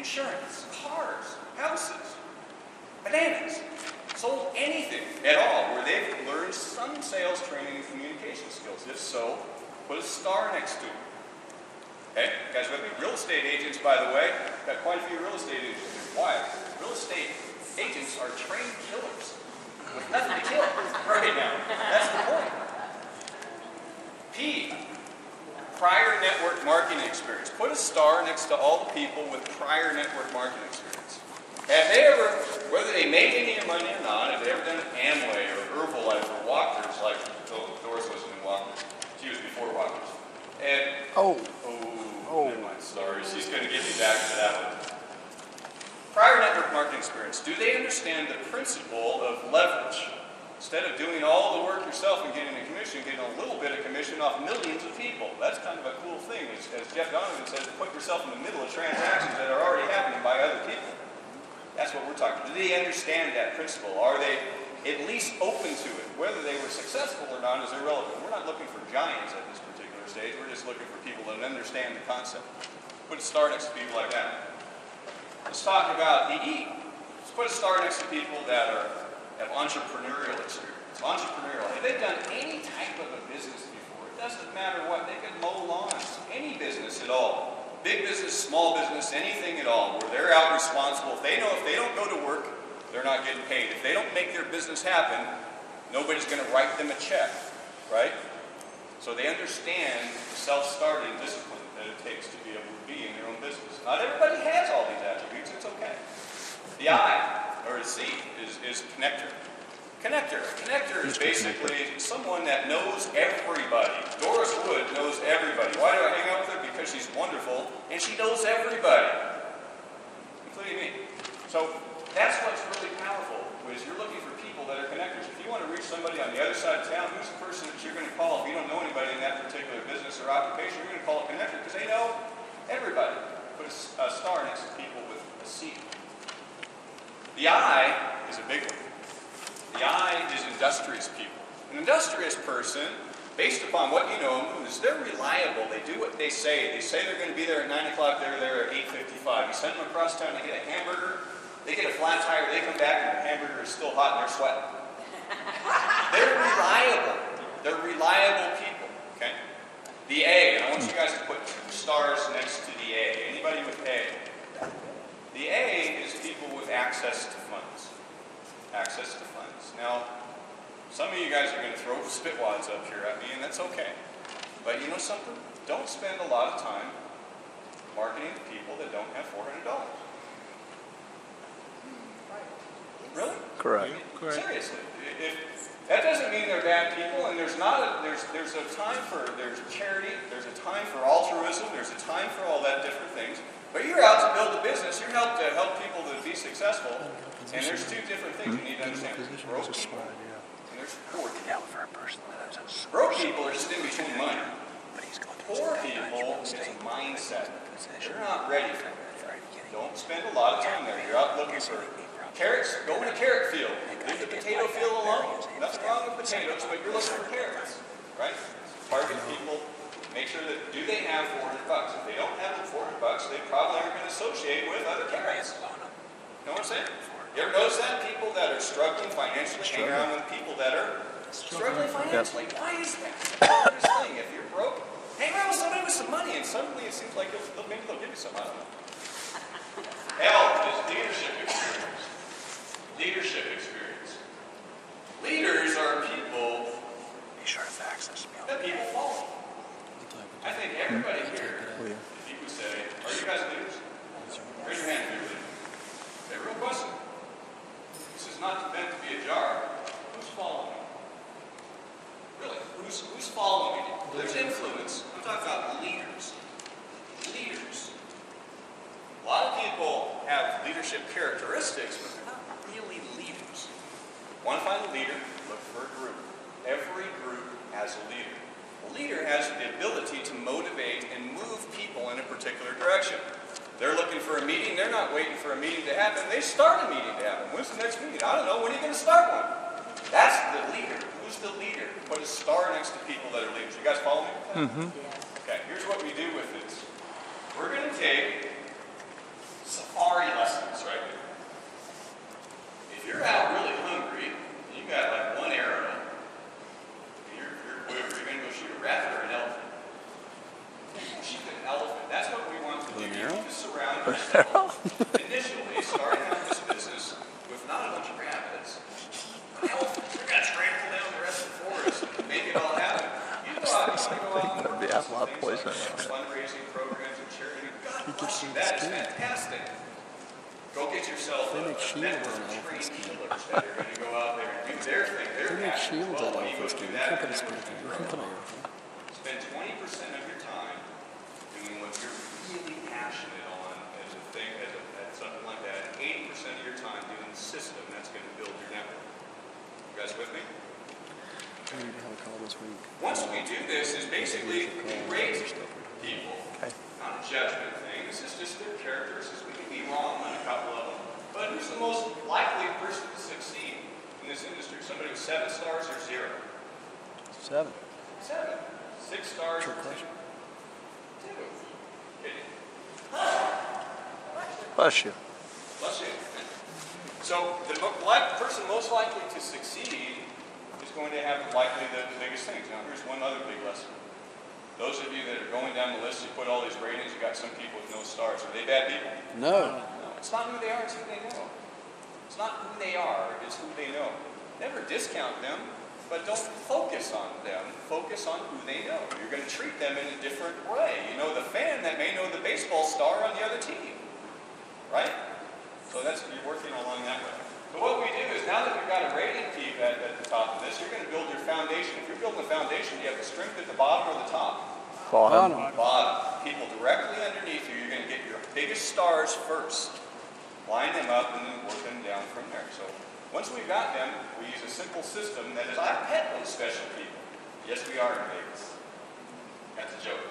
insurance, cars, houses, bananas, sold anything at all where they've learned some sales training and communication skills. If so, put a star next to it. Okay, guys with me? Real estate agents, by the way, got quite a few real estate agents. Why? Real estate agents are trained killers with nothing to kill right now. That's the point. P, prior network marketing experience. Put a star next to all the people with prior network marketing experience. Have they ever, whether they make any money or not, have they ever done Amway or Herbalife or Walkers, like Doris wasn't in Walkers. She was before Walkers. And, never mind, sorry, she's going to get me back to that one. Prior network marketing experience. Do they understand the principle of leverage? Instead of doing all the work yourself and getting a commission, getting a little bit of commission off millions of people. That's kind of a cool thing. As Jeff Donovan says, put yourself in the middle of transactions that are already happening by other people. That's what we're talking about. Do they understand that principle? Are they at least open to it? Whether they were successful or not is irrelevant. We're not looking for giants at this particular stage. We're just looking for people that understand the concept. Put a star next to people like that. Let's talk about the E. Let's put a star next to people that have entrepreneurial experience. Entrepreneurial. Have they done any type of a business before? It doesn't matter what. They could mow lawns. Any business at all. Big business, small business, anything at all, where they're out responsible. If they know if they don't go to work, they're not getting paid. If they don't make their business happen, nobody's going to write them a check, right? So they understand the self-starting discipline that it takes to be able to be in their own business. Not everybody has all these attributes. It's okay. The I, or the C, is connector. Connector. Connector is basically someone that knows everybody. Doris Wood knows everybody. Why do I hang out with her? Because she's wonderful, and she knows everybody, including me. So that's what's really powerful, is you're looking for people that are connectors. If you want to reach somebody on the other side of town, who's the person that you're going to call? If you don't know anybody in that particular business or occupation, you're going to call a connector because they know everybody. Put a star next to people with a C. The I is a big one. The I is industrious people. An industrious person, based upon what you know them, is they're reliable. They do what they say. They say they're going to be there at 9 o'clock. They're there at 8:55. You send them across town, they get a hamburger, they get a flat tire, they come back and the hamburger is still hot and they're sweating. They're reliable. They're reliable people. Okay? The A, and I want you guys to put 2 stars next to the A. Anybody with A? The A is people with access to funds. Access to funds. Now, some of you guys are going to throw spitwads up here at me, and that's okay. But you know something? Don't spend a lot of time marketing to people that don't have $400. Really? Correct. Seriously. That doesn't mean they're bad people, and there's a time for charity, there's a time for altruism, there's a time for all that different things. But you're out to build a business, you're out to help people to be successful, and there's 2 different things you need to understand. There's broke people, and there's poor people. Broke people are just in between money. Poor people is a mindset. They're not ready for it. Don't spend a lot of time there. You're out looking for carrots, go in a carrot field. Leave the potato field alone. Nothing wrong with potatoes, but you're looking for carrots, right? Target people. Make sure that, do they have $400? If they don't have $400, they probably aren't going to associate with other carrots. You know what I'm saying? You ever notice that? People that are struggling financially hang around with people that are struggling financially. Why is that? It's the thing. If you're broke, hang around with somebody with some money, and suddenly it seems like maybe they'll give you some. I don't know. L is leadership experience. Leadership experience. Leaders are people that people follow. I think everybody here, if you would say, are you guys leaders? Raise your hand if you're leaders. Okay, real question. This is not meant to be a jar. Who's following me? Really? Who's following me? There's influence. I'm talking about leaders. Leaders. A lot of people have leadership characteristics, but they're not really leaders. Want to find a leader? Look for a group. Every group has a leader. A leader has the ability to motivate and move people in a particular direction. They're looking for a meeting. They're not waiting for a meeting to happen. They start a meeting to happen. When's the next meeting? I don't know. When are you going to start one? That's the leader. Who's the leader? Put a star next to people that are leaders. You guys follow me? Okay, here's what we do with this. We're going to take yourself, initially starting out this business with not a bunch of rabbits, elephants, you're going to trample down the rest of the forest and make it all happen. You go out and go out and work on some things like fundraising programs and charity. God bless you, that is fantastic. Go get yourself a network of trained healers that are going to go out there and do their thing. They're passionate. Well, when you go do that, spend 20% of your time doing what you're really passionate on as a thing, at something like that. 80% of your time doing the system that's going to build your network. You guys with me? Once we do this, is basically we rate people. Not a judgment thing. This is just their characteristics. We can be wrong on a couple of them. But who's the most likely person to succeed in this industry? Somebody with 7 stars or 0? 7. 7. 6 stars or 2? 2. Kidding. Bless you. Bless you. So the person most likely to succeed is going to have likely the biggest things. Now here's one other big lesson. Those of you that are going down the list, you put all these ratings, you got some people with no stars. Are they bad people? No. No. It's not who they are, it's who they know. It's not who they are, it's who they know. Never discount them, but don't focus on them. Focus on who they know. You're going to treat them in a different way. You know the fan that may know the baseball star on the other team. Right? So you're working along that way. So what we do is, now that we've got a rating peak at the top of this, you're going to build your foundation. If you're building a foundation, do you have the strength at the bottom or the top? Bottom. Bottom. People directly underneath you, you're going to get your biggest stars first. Line them up and then work them down from there. So once we've got them, we use a simple system that is, I pet those special people. Yes, we are in Vegas. That's a joke.